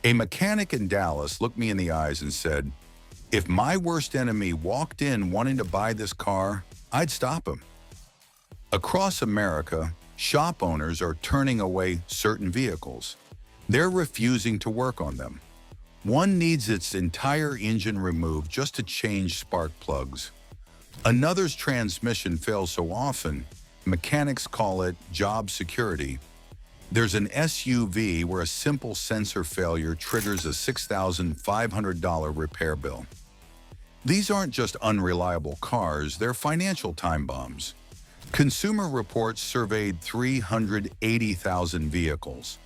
A mechanic in Dallas looked me in the eyes and said, "If my worst enemy walked in wanting to buy this car, I'd stop him." Across America, shop owners are turning away certain vehicles. They're refusing to work on them. One needs its entire engine removed just to change spark plugs. Another's transmission fails so often, mechanics call it job security. There's an SUV where a simple sensor failure triggers a $6,500 repair bill. These aren't just unreliable cars, they're financial time bombs. Consumer Reports surveyed 380,000 vehicles.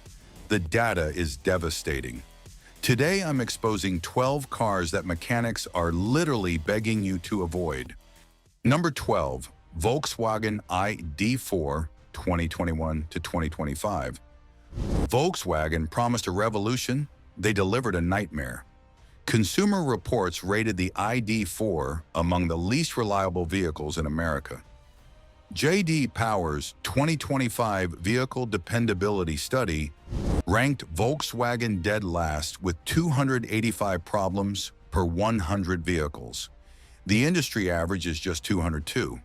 The data is devastating. Today, I'm exposing 12 cars that mechanics are literally begging you to avoid. Number 12, Volkswagen ID4 2021 to 2025. Volkswagen promised a revolution, they delivered a nightmare. Consumer Reports rated the ID4 among the least reliable vehicles in America. J.D. Power's 2025 Vehicle Dependability Study ranked Volkswagen dead last with 285 problems per 100 vehicles. The industry average is just 202.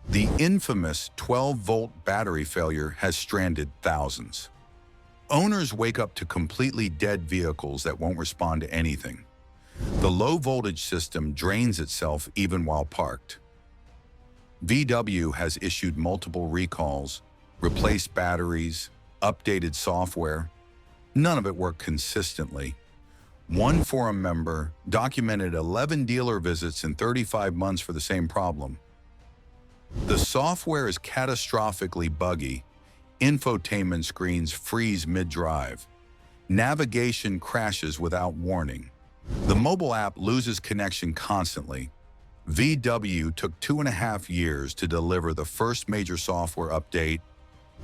The infamous 12-volt battery failure has stranded thousands. Owners wake up to completely dead vehicles that won't respond to anything. The low-voltage system drains itself even while parked. VW has issued multiple recalls, replaced batteries, updated software. None of it worked consistently. One forum member documented 11 dealer visits in 35 months for the same problem. The software is catastrophically buggy. Infotainment screens freeze mid-drive. Navigation crashes without warning. The mobile app loses connection constantly. VW took 2.5 years to deliver the first major software update,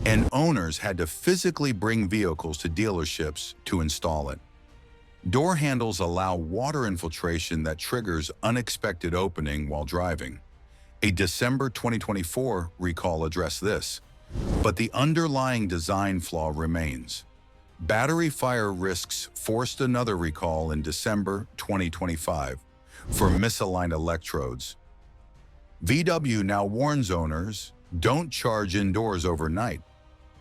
and owners had to physically bring vehicles to dealerships to install it. Door handles allow water infiltration that triggers unexpected opening while driving. A December 2024 recall addressed this, but the underlying design flaw remains. Battery fire risks forced another recall in December 2025 for misaligned electrodes. VW now warns owners, don't charge indoors overnight.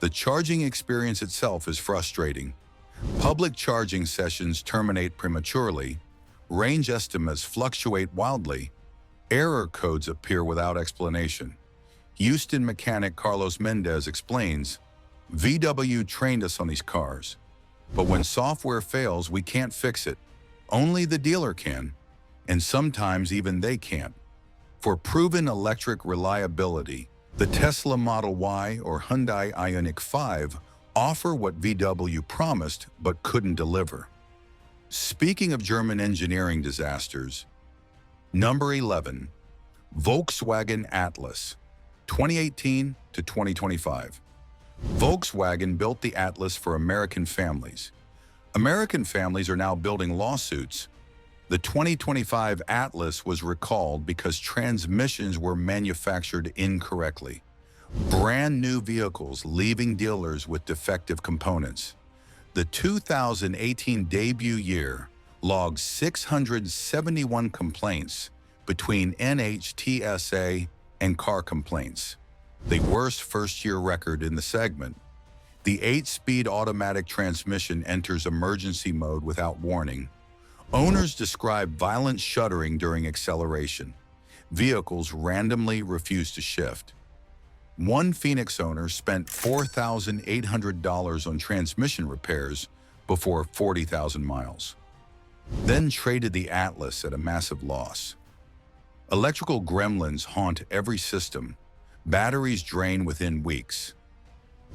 The charging experience itself is frustrating. Public charging sessions terminate prematurely. Range estimates fluctuate wildly. Error codes appear without explanation. Houston mechanic Carlos Mendez explains, "VW trained us on these cars, but when software fails, we can't fix it. Only the dealer can, and sometimes even they can't." For proven electric reliability, the Tesla Model Y or Hyundai Ioniq 5 offer what VW promised but couldn't deliver. Speaking of German engineering disasters, number 11, Volkswagen Atlas, 2018 to 2025. Volkswagen built the Atlas for American families. American families are now building lawsuits. The 2025 Atlas was recalled because transmissions were manufactured incorrectly. Brand new vehicles leaving dealers with defective components. The 2018 debut year logged 671 complaints between NHTSA and car complaints, the worst first-year record in the segment. The 8-speed automatic transmission enters emergency mode without warning. Owners describe violent shuddering during acceleration. Vehicles randomly refuse to shift. One Phoenix owner spent $4,800 on transmission repairs before 40,000 miles, then traded the Atlas at a massive loss. Electrical gremlins haunt every system. Batteries drain within weeks.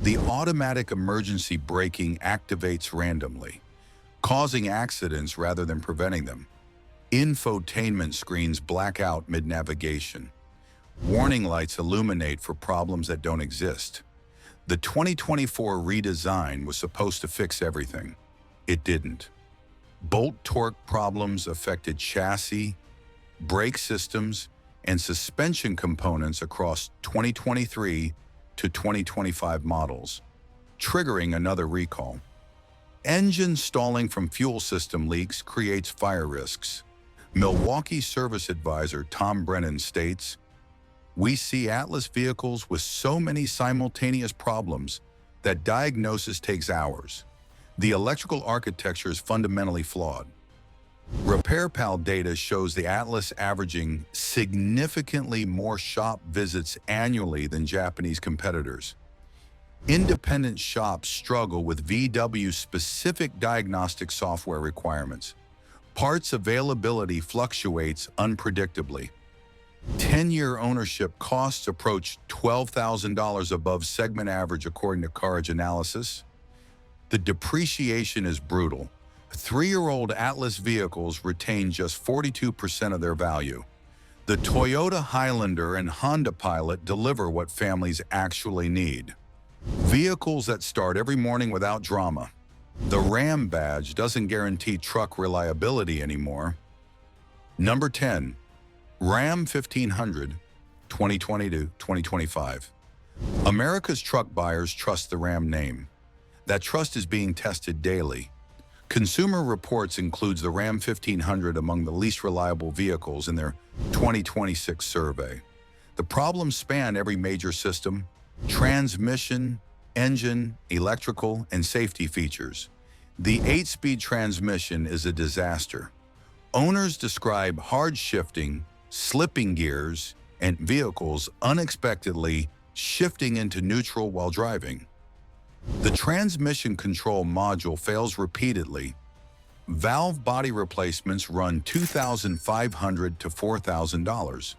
The automatic emergency braking activates randomly, causing accidents rather than preventing them. Infotainment screens black out mid-navigation. Warning lights illuminate for problems that don't exist. The 2024 redesign was supposed to fix everything. It didn't. Bolt torque problems affected chassis, brake systems, and suspension components across 2023 to 2025 models, triggering another recall. Engine stalling from fuel system leaks creates fire risks. Milwaukee service advisor Tom Brennan states, "We see Atlas vehicles with so many simultaneous problems that diagnosis takes hours. The electrical architecture is fundamentally flawed." RepairPal data shows the Atlas averaging significantly more shop visits annually than Japanese competitors. Independent shops struggle with VW-specific diagnostic software requirements. Parts availability fluctuates unpredictably. 10-year ownership costs approach $12,000 above segment average according to Carriage Analysis. The depreciation is brutal. 3-year-old Atlas vehicles retain just 42% of their value. The Toyota Highlander and Honda Pilot deliver what families actually need. Vehicles that start every morning without drama. The Ram badge doesn't guarantee truck reliability anymore. Number 10. Ram 1500, 2020 to 2025. America's truck buyers trust the Ram name. That trust is being tested daily. Consumer Reports includes the Ram 1500 among the least reliable vehicles in their 2026 survey. The problems span every major system: transmission, engine, electrical, and safety features. The 8-speed transmission is a disaster. Owners describe hard shifting, slipping gears, and vehicles unexpectedly shifting into neutral while driving. The transmission control module fails repeatedly. Valve body replacements run $2,500 to $4,000.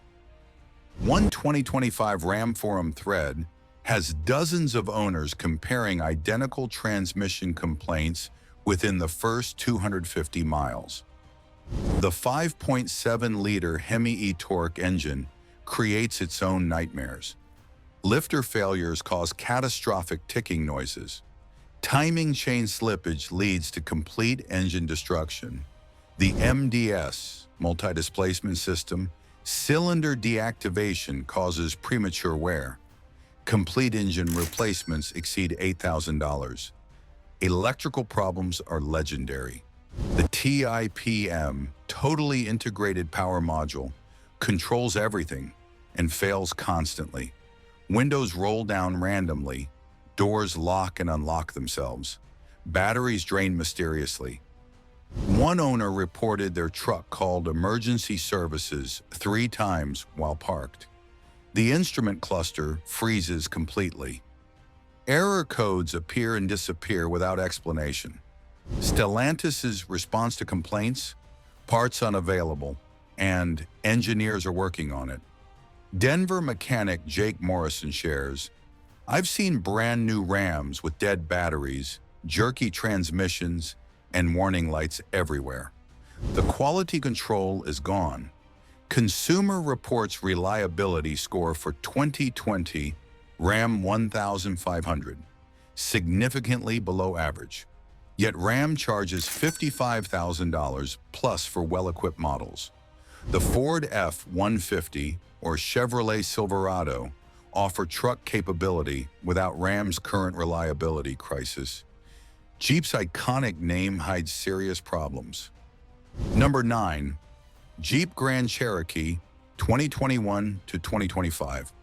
One 2025 Ram forum thread has dozens of owners comparing identical transmission complaints within the first 250 miles. The 5.7-liter Hemi e-torque engine creates its own nightmares. Lifter failures cause catastrophic ticking noises. Timing chain slippage leads to complete engine destruction. The MDS, multi-displacement system, cylinder deactivation causes premature wear. Complete engine replacements exceed $8,000. Electrical problems are legendary. The TIPM, Totally Integrated Power Module, controls everything and fails constantly. Windows roll down randomly, doors lock and unlock themselves, batteries drain mysteriously. One owner reported their truck called emergency services 3 times while parked. The instrument cluster freezes completely. Error codes appear and disappear without explanation. Stellantis's response to complaints: parts unavailable, and engineers are working on it. Denver mechanic Jake Morrison shares, "I've seen brand new Rams with dead batteries, jerky transmissions, and warning lights everywhere. The quality control is gone." Consumer Reports reliability score for 2020 Ram 1500, significantly below average. Yet Ram charges $55,000 plus for well-equipped models. The Ford F-150 or Chevrolet Silverado offer truck capability without Ram's current reliability crisis. Jeep's iconic name hides serious problems. Number 9. Jeep Grand Cherokee 2021 to 2025.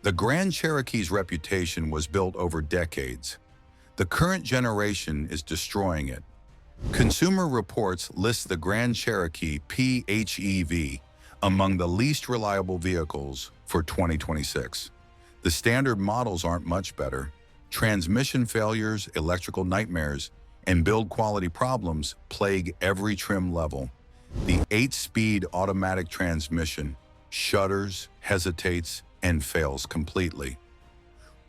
The Grand Cherokee's reputation was built over decades. The current generation is destroying it. Consumer Reports lists the Grand Cherokee PHEV among the least reliable vehicles for 2026. The standard models aren't much better. Transmission failures, electrical nightmares, and build quality problems plague every trim level. The 8-speed automatic transmission shudders, hesitates, and fails completely.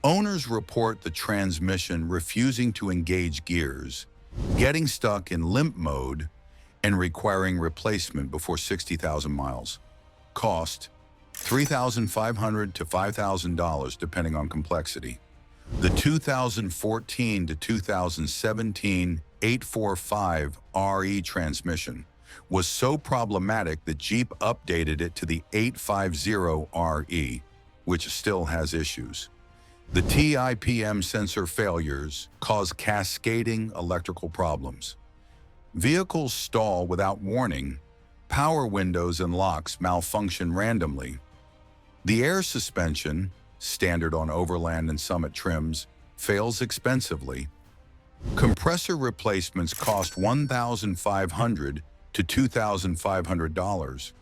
Owners report the transmission refusing to engage gears, getting stuck in limp mode, and requiring replacement before 60,000 miles. Cost: $3,500 to $5,000 depending on complexity. The 2014 to 2017 845 RE transmission was so problematic that Jeep updated it to the 850 RE, which still has issues. The TIPM sensor failures cause cascading electrical problems. Vehicles stall without warning, power windows and locks malfunction randomly. The air suspension, standard on Overland and Summit trims, fails expensively. Compressor replacements cost $1,500 to $2,500.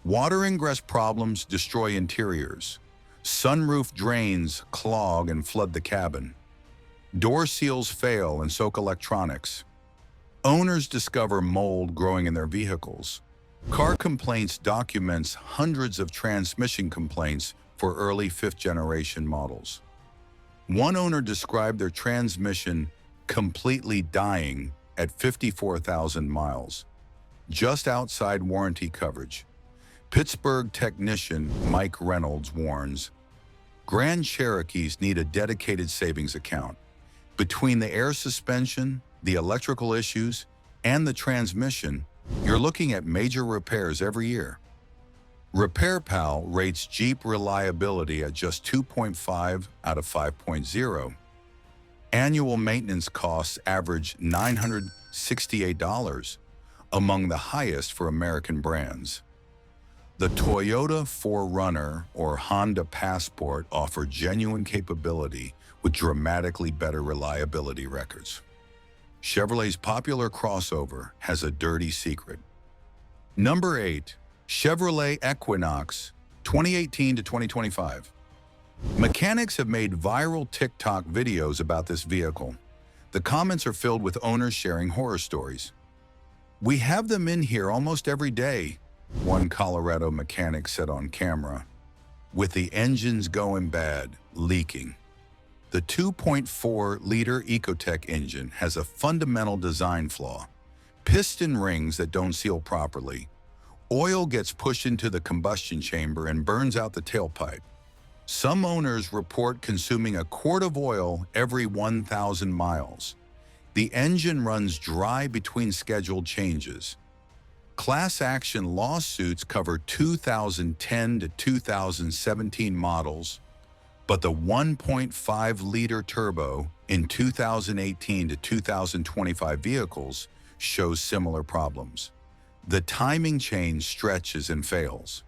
Water ingress problems destroy interiors. Sunroof drains clog and flood the cabin. Door seals fail and soak electronics. Owners discover mold growing in their vehicles. Car Complaints documents hundreds of transmission complaints for early fifth-generation models. One owner described their transmission completely dying at 54,000 miles, just outside warranty coverage. Pittsburgh technician Mike Reynolds warns, Grand Cherokees need a dedicated savings account. Between the air suspension, the electrical issues, and the transmission, you're looking at major repairs every year. RepairPal rates Jeep reliability at just 2.5 out of 5.0. Annual maintenance costs average $968, among the highest for American brands. The Toyota 4Runner or Honda Passport offer genuine capability with dramatically better reliability records. Chevrolet's popular crossover has a dirty secret. Number 8. Chevrolet Equinox, 2018 to 2025. Mechanics have made viral TikTok videos about this vehicle. The comments are filled with owners sharing horror stories. "We have them in here almost every day," one Colorado mechanic said on camera, "with the engines going bad, leaking." The 2.4-liter Ecotec engine has a fundamental design flaw. Piston rings that don't seal properly. Oil gets pushed into the combustion chamber and burns out the tailpipe. Some owners report consuming a quart of oil every 1,000 miles. The engine runs dry between scheduled changes. Class action lawsuits cover 2010 to 2017 models, but the 1.5-liter turbo in 2018 to 2025 vehicles shows similar problems. The timing chain stretches and fails.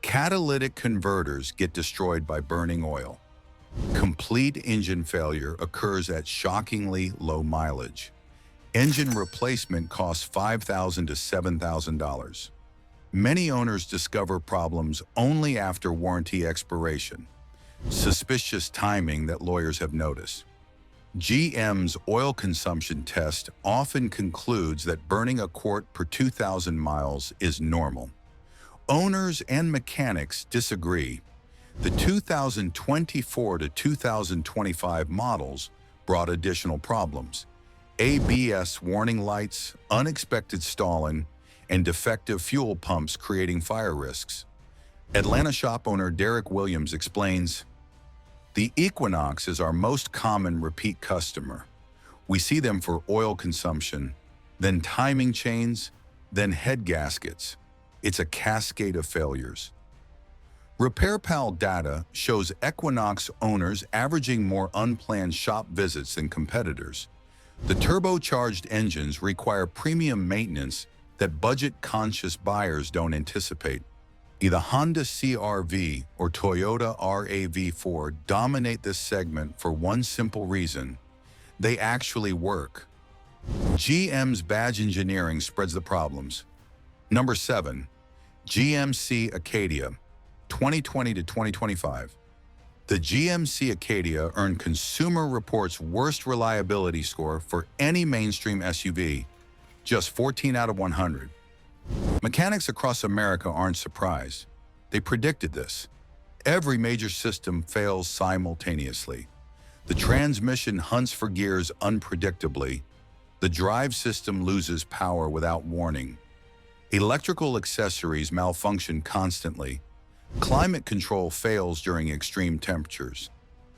Catalytic converters get destroyed by burning oil. Complete engine failure occurs at shockingly low mileage. Engine replacement costs $5,000 to $7,000. Many owners discover problems only after warranty expiration. Suspicious timing that lawyers have noticed. GM's oil consumption test often concludes that burning a quart per 2,000 miles is normal. Owners and mechanics disagree. The 2024 to 2025 models brought additional problems: ABS warning lights, unexpected stalling, and defective fuel pumps creating fire risks. Atlanta shop owner Derek Williams explains, "The Equinox is our most common repeat customer. We see them for oil consumption, then timing chains, then head gaskets. It's a cascade of failures." RepairPal data shows Equinox owners averaging more unplanned shop visits than competitors. The turbocharged engines require premium maintenance that budget-conscious buyers don't anticipate. Either Honda CR-V or Toyota RAV4 dominate this segment for one simple reason: they actually work. GM's badge engineering spreads the problems. Number 7. GMC Acadia, 2020 to 2025. The GMC Acadia earned Consumer Reports' worst reliability score for any mainstream SUV, just 14 out of 100. Mechanics across America aren't surprised. They predicted this. Every major system fails simultaneously. The transmission hunts for gears unpredictably. The drive system loses power without warning. Electrical accessories malfunction constantly. Climate control fails during extreme temperatures,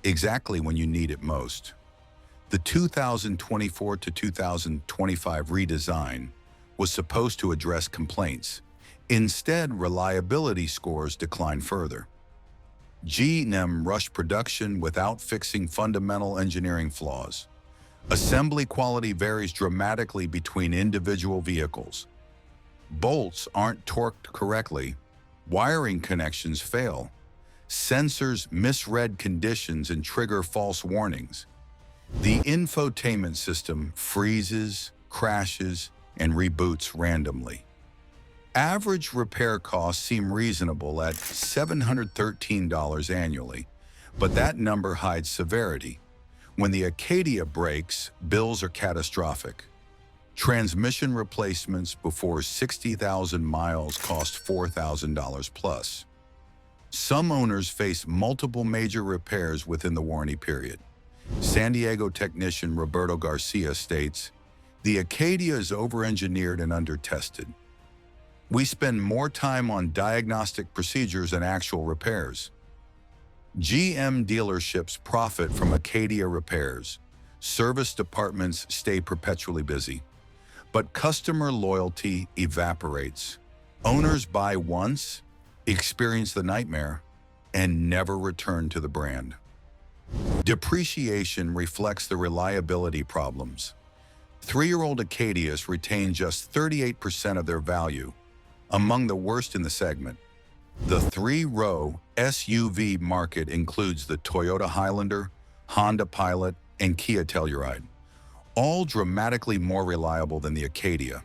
exactly when you need it most. The 2024 to 2025 redesign was supposed to address complaints. Instead, reliability scores declined further. GM rushed production without fixing fundamental engineering flaws. Assembly quality varies dramatically between individual vehicles. Bolts aren't torqued correctly. Wiring connections fail. Sensors misread conditions and trigger false warnings. The infotainment system freezes, crashes, and reboots randomly. Average repair costs seem reasonable at $713 annually, but that number hides severity. When the Acadia breaks, bills are catastrophic. Transmission replacements before 60,000 miles cost $4,000 plus. Some owners face multiple major repairs within the warranty period. San Diego technician Roberto Garcia states, "The Acadia is over-engineered and under-tested. We spend more time on diagnostic procedures than actual repairs." GM dealerships profit from Acadia repairs. Service departments stay perpetually busy. But customer loyalty evaporates. Owners buy once, experience the nightmare, and never return to the brand. Depreciation reflects the reliability problems. 3-year-old Acadias retain just 38% of their value, among the worst in the segment. The 3-row SUV market includes the Toyota Highlander, Honda Pilot, and Kia Telluride, all dramatically more reliable than the Acadia.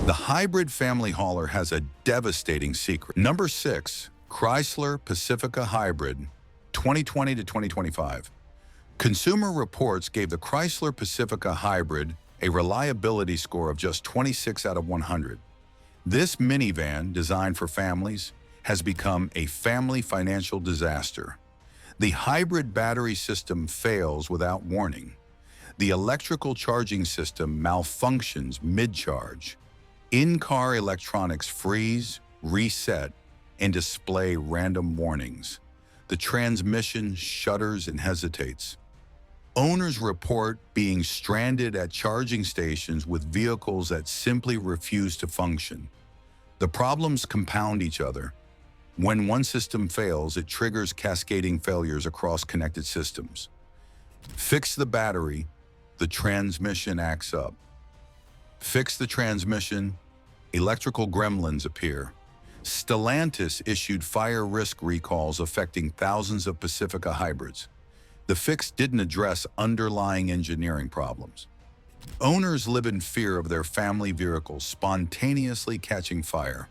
The hybrid family hauler has a devastating secret. Number 6, Chrysler Pacifica Hybrid, 2020 to 2025. Consumer Reports gave the Chrysler Pacifica Hybrid a reliability score of just 26 out of 100. This minivan, designed for families, has become a family financial disaster. The hybrid battery system fails without warning. The electrical charging system malfunctions mid-charge. In-car electronics freeze, reset, and display random warnings. The transmission shudders and hesitates. Owners report being stranded at charging stations with vehicles that simply refuse to function. The problems compound each other. When one system fails, it triggers cascading failures across connected systems. Fix the battery, the transmission acts up. Fix the transmission, electrical gremlins appear. Stellantis issued fire risk recalls affecting thousands of Pacifica hybrids. The fix didn't address underlying engineering problems. Owners live in fear of their family vehicles spontaneously catching fire.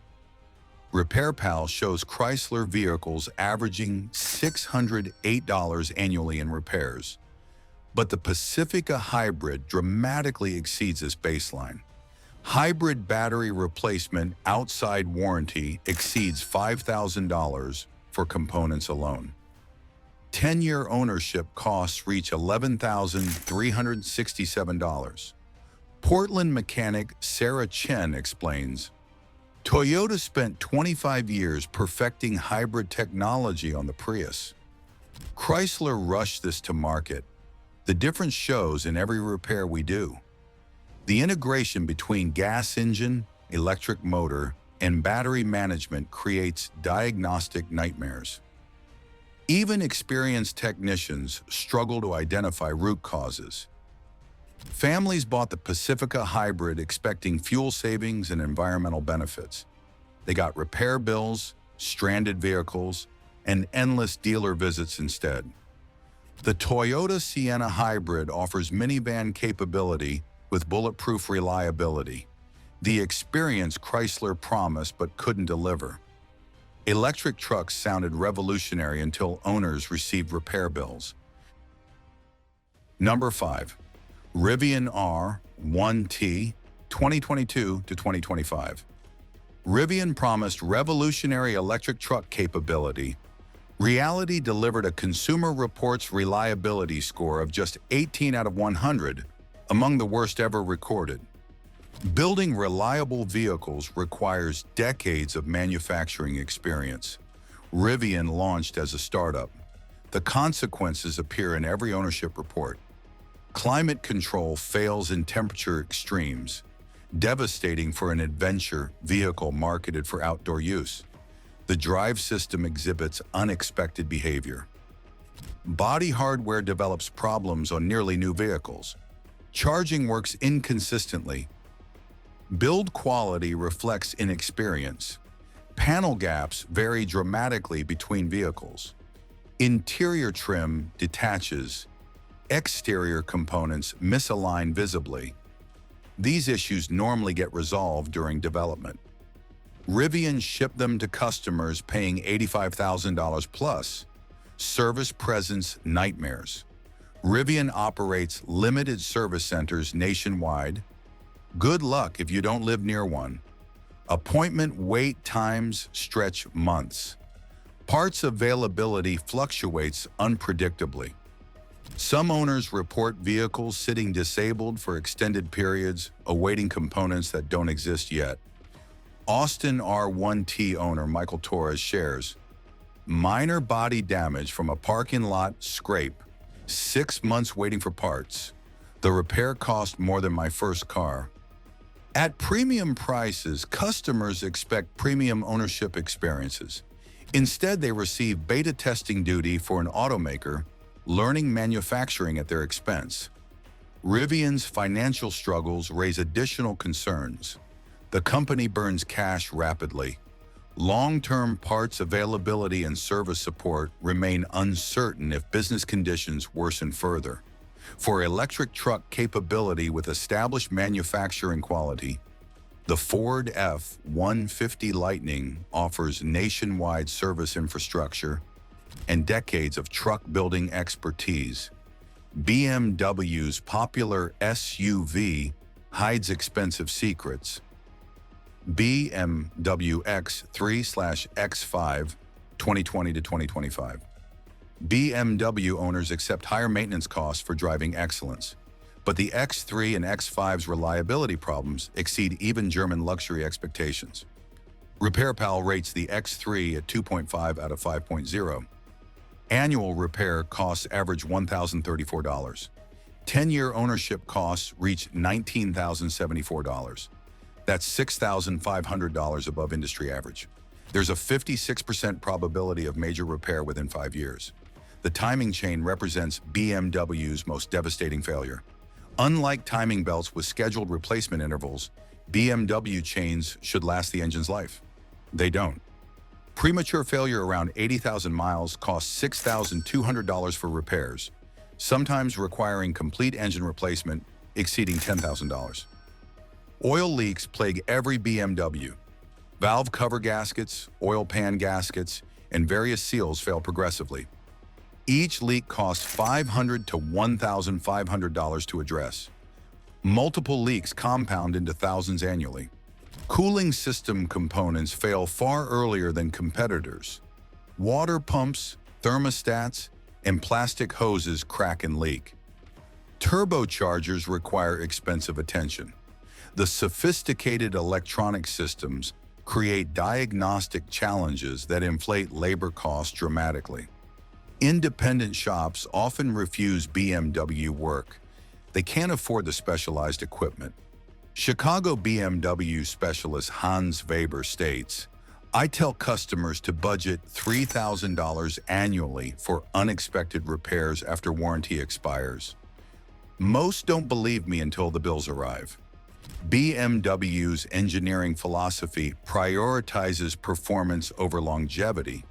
RepairPal shows Chrysler vehicles averaging $608 annually in repairs. But the Pacifica Hybrid dramatically exceeds this baseline. Hybrid battery replacement outside warranty exceeds $5,000 for components alone. 10-year ownership costs reach $11,367. Portland mechanic Sarah Chen explains, "Toyota spent 25 years perfecting hybrid technology on the Prius. Chrysler rushed this to market. The difference shows in every repair we do. The integration between gas engine, electric motor, and battery management creates diagnostic nightmares. Even experienced technicians struggle to identify root causes. Families bought the Pacifica Hybrid expecting fuel savings and environmental benefits. They got repair bills, stranded vehicles, and endless dealer visits instead. The Toyota Sienna Hybrid offers minivan capability with bulletproof reliability, the experience Chrysler promised but couldn't deliver. Electric trucks sounded revolutionary until owners received repair bills." Number 5. Rivian R1T, 2022 to 2025. Rivian promised revolutionary electric truck capability. Reality delivered a Consumer Reports reliability score of just 18 out of 100, among the worst ever recorded. Building reliable vehicles requires decades of manufacturing experience. Rivian launched as a startup. The consequences appear in every ownership report. Climate control fails in temperature extremes, devastating for an adventure vehicle marketed for outdoor use. The drive system exhibits unexpected behavior. Body hardware develops problems on nearly new vehicles. Charging works inconsistently. Build quality reflects inexperience. Panel gaps vary dramatically between vehicles. Interior trim detaches. Exterior components misalign visibly. These issues normally get resolved during development. Rivian shipped them to customers paying $85,000 plus. Service presence nightmares. Rivian operates limited service centers nationwide. Good luck if you don't live near one. Appointment wait times stretch months. Parts availability fluctuates unpredictably. Some owners report vehicles sitting disabled for extended periods, awaiting components that don't exist yet. Austin R1T owner Michael Torres shares, minor body damage from a parking lot scrape, 6 months waiting for parts. The repair cost more than my first car. At premium prices, customers expect premium ownership experiences. Instead, they receive beta testing duty for an automaker, learning manufacturing at their expense. Rivian's financial struggles raise additional concerns. The company burns cash rapidly. Long-term parts availability and service support remain uncertain if business conditions worsen further. For electric truck capability with established manufacturing quality, the Ford F-150 Lightning offers nationwide service infrastructure and decades of truck building expertise. BMW's popular SUV hides expensive secrets. BMW X3/X5, 2020 to 2025. BMW owners accept higher maintenance costs for driving excellence, but the X3 and X5's reliability problems exceed even German luxury expectations. RepairPal rates the X3 at 2.5 out of 5.0. Annual repair costs average $1,034. 10-year ownership costs reach $19,074. That's $6,500 above industry average. There's a 56% probability of major repair within 5 years. The timing chain represents BMW's most devastating failure. Unlike timing belts with scheduled replacement intervals, BMW chains should last the engine's life. They don't. Premature failure around 80,000 miles costs $6,200 for repairs, sometimes requiring complete engine replacement exceeding $10,000. Oil leaks plague every BMW. Valve cover gaskets, oil pan gaskets, and various seals fail progressively. Each leak costs $500 to $1,500 to address. Multiple leaks compound into thousands annually. Cooling system components fail far earlier than competitors. Water pumps, thermostats, and plastic hoses crack and leak. Turbochargers require expensive attention. The sophisticated electronic systems create diagnostic challenges that inflate labor costs dramatically. Independent shops often refuse BMW work. They can't afford the specialized equipment. Chicago BMW specialist Hans Weber states, I tell customers to budget $3,000 annually for unexpected repairs after warranty expires. Most don't believe me until the bills arrive. BMW's engineering philosophy prioritizes performance over longevity.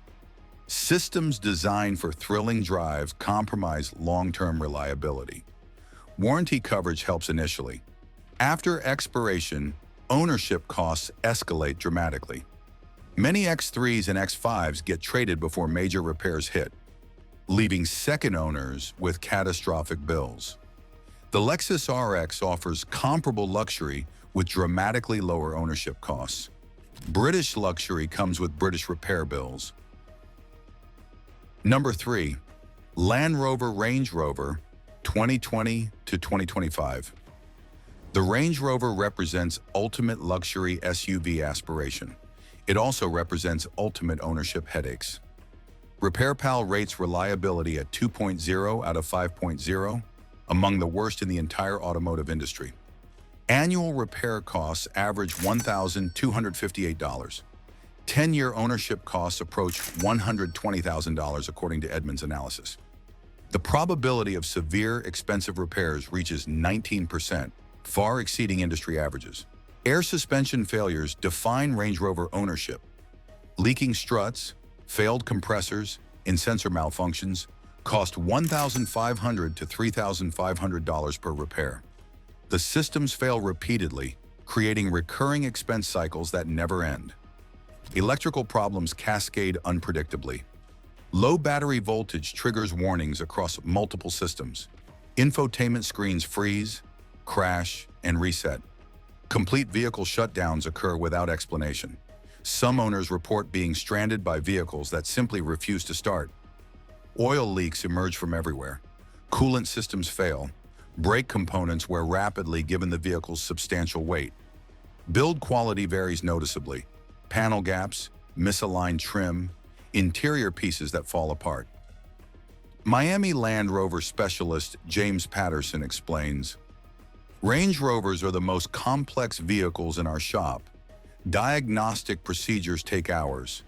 Systems designed for thrilling drives compromise long-term reliability. Warranty coverage helps initially. After expiration, ownership costs escalate dramatically. Many X3s and X5s get traded before major repairs hit, leaving second owners with catastrophic bills. The Lexus RX offers comparable luxury with dramatically lower ownership costs. British luxury comes with British repair bills. Number 3. Land Rover Range Rover 2020 to 2025. The Range Rover represents ultimate luxury SUV aspiration. It also represents ultimate ownership headaches. RepairPal rates reliability at 2.0 out of 5.0, among the worst in the entire automotive industry. Annual repair costs average $1,258. 10-year ownership costs approach $120,000 according to Edmunds' analysis. The probability of severe, expensive repairs reaches 19%, far exceeding industry averages. Air suspension failures define Range Rover ownership. Leaking struts, failed compressors, and sensor malfunctions cost $1,500 to $3,500 per repair. The systems fail repeatedly, creating recurring expense cycles that never end. Electrical problems cascade unpredictably. Low battery voltage triggers warnings across multiple systems. Infotainment screens freeze, crash, and reset. Complete vehicle shutdowns occur without explanation. Some owners report being stranded by vehicles that simply refuse to start. Oil leaks emerge from everywhere. Coolant systems fail. Brake components wear rapidly given the vehicle's substantial weight. Build quality varies noticeably. Panel gaps, misaligned trim, interior pieces that fall apart. Miami Land Rover specialist James Patterson explains, Range Rovers are the most complex vehicles in our shop. Diagnostic procedures take hours.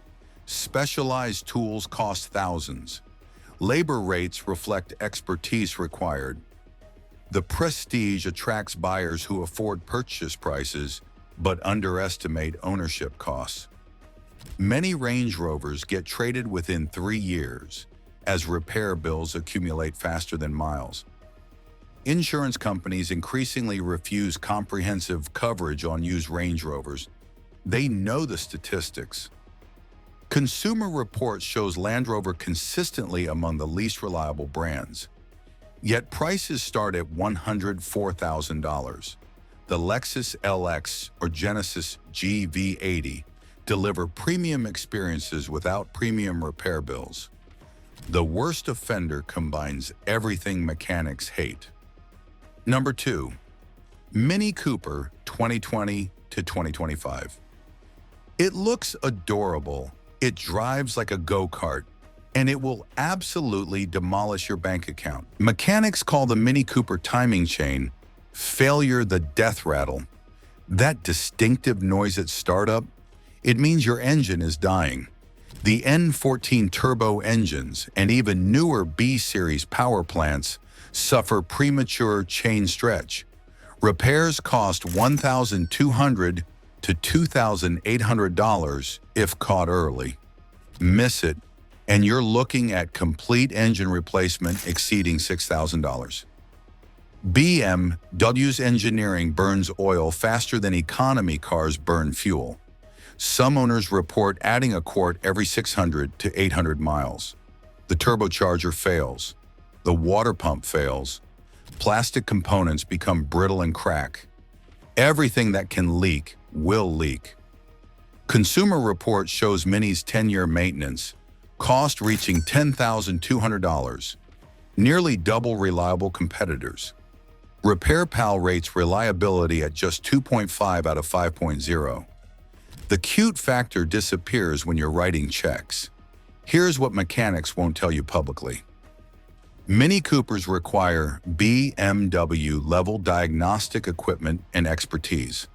Specialized tools cost thousands. Labor rates reflect expertise required. The prestige attracts buyers who afford purchase prices but underestimate ownership costs. Many Range Rovers get traded within 3 years, as repair bills accumulate faster than miles. Insurance companies increasingly refuse comprehensive coverage on used Range Rovers. They know the statistics. Consumer Reports shows Land Rover consistently among the least reliable brands. Yet prices start at $104,000. The Lexus LX or Genesis GV80 deliver premium experiences without premium repair bills. The worst offender combines everything mechanics hate. Number 2. Mini Cooper 2020 to 2025. It looks adorable, it drives like a go-kart, and it will absolutely demolish your bank account. Mechanics call the Mini Cooper timing chain failure the death rattle. That distinctive noise at startup, it means your engine is dying. The N14 turbo engines and even newer B-series power plants suffer premature chain stretch. Repairs cost $1,200 to $2,800 if caught early. Miss it, and you're looking at complete engine replacement exceeding $6,000. BMW's engineering burns oil faster than economy cars burn fuel. Some owners report adding a quart every 600 to 800 miles. The turbocharger fails. The water pump fails. Plastic components become brittle and crack. Everything that can leak will leak. Consumer Reports shows Mini's 10-year maintenance, cost reaching $10,200, nearly double reliable competitors. RepairPal rates reliability at just 2.5 out of 5.0. The cute factor disappears when you're writing checks. Here's what mechanics won't tell you publicly. Mini Coopers require BMW-level diagnostic equipment and expertise.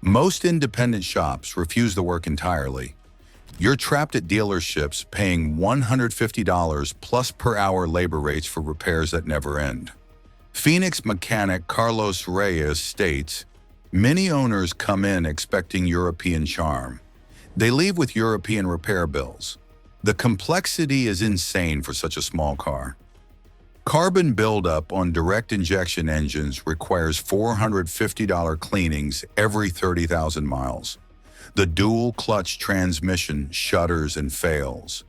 Most independent shops refuse the work entirely. You're trapped at dealerships paying $150 plus per hour labor rates for repairs that never end. Phoenix mechanic Carlos Reyes states, many owners come in expecting European charm. They leave with European repair bills. The complexity is insane for such a small car. Carbon buildup on direct injection engines requires $450 cleanings every 30,000 miles. The dual clutch transmission shudders and fails.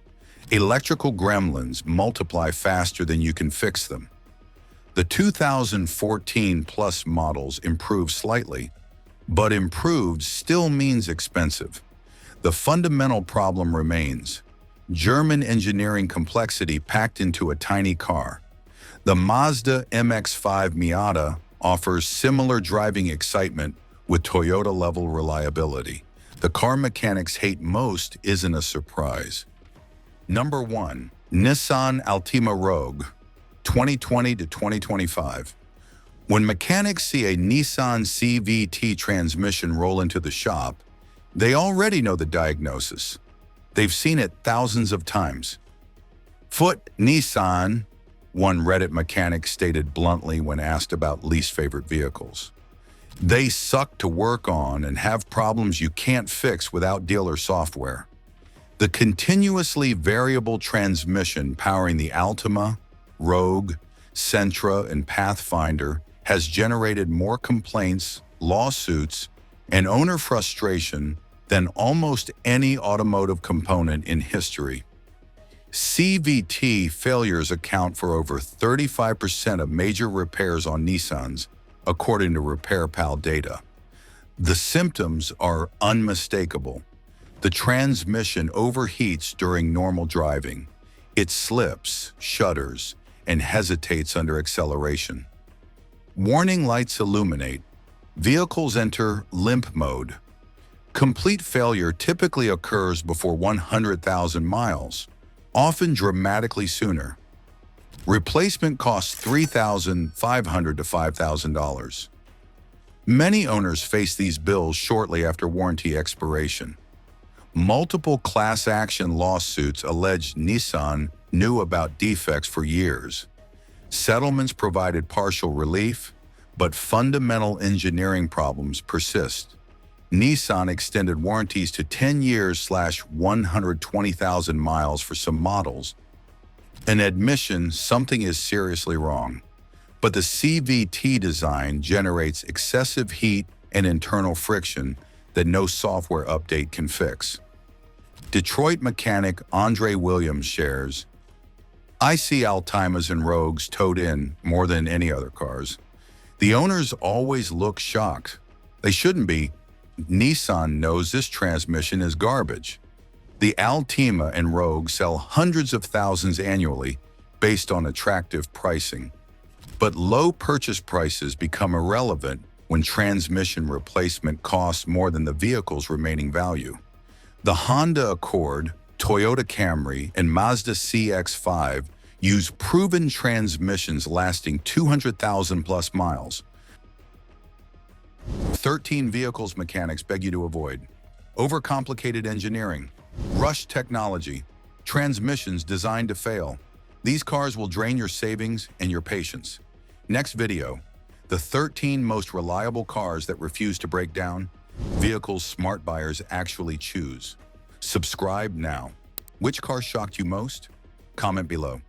Electrical gremlins multiply faster than you can fix them. The 2014 Plus models improve slightly, but improved still means expensive. The fundamental problem remains: German engineering complexity packed into a tiny car. The Mazda MX-5 Miata offers similar driving excitement with Toyota-level reliability. The car mechanics hate most isn't a surprise. Number 1. Nissan Altima Rogue 2020 to 2025. When mechanics see a Nissan CVT transmission roll into the shop, They already know the diagnosis. They've seen it thousands of times. Foot Nissan, one Reddit mechanic stated bluntly when asked about least favorite vehicles. They suck to work on and have problems you can't fix without dealer software. The continuously variable transmission powering the Altima, Rogue, Sentra, and Pathfinder has generated more complaints, lawsuits, and owner frustration than almost any automotive component in history. CVT failures account for over 35% of major repairs on Nissans, according to RepairPal data. The symptoms are unmistakable. The transmission overheats during normal driving. It slips, shudders, and hesitates under acceleration. Warning lights illuminate. Vehicles enter limp mode. Complete failure typically occurs before 100,000 miles, often dramatically sooner. Replacement costs $3,500 to $5,000. Many owners face these bills shortly after warranty expiration. Multiple class action lawsuits allege Nissan knew about defects for years. Settlements provided partial relief, but fundamental engineering problems persist. Nissan extended warranties to 10 years/120,000 miles for some models. An admission something is seriously wrong, but the CVT design generates excessive heat and internal friction that no software update can fix. Detroit mechanic Andre Williams shares, "I see Altimas and Rogues towed in more than any other cars. The owners always look shocked. They shouldn't be. Nissan knows this transmission is garbage. The Altima and Rogue sell hundreds of thousands annually based on attractive pricing. But low purchase prices become irrelevant when transmission replacement costs more than the vehicle's remaining value. The Honda Accord, Toyota Camry, and Mazda CX-5 use proven transmissions lasting 200,000 plus miles. 13 vehicles mechanics beg you to avoid. Overcomplicated engineering, rushed technology, transmissions designed to fail. These cars will drain your savings and your patience. Next video, the 13 most reliable cars that refuse to break down, vehicles smart buyers actually choose. Subscribe now. Which car shocked you most? Comment below.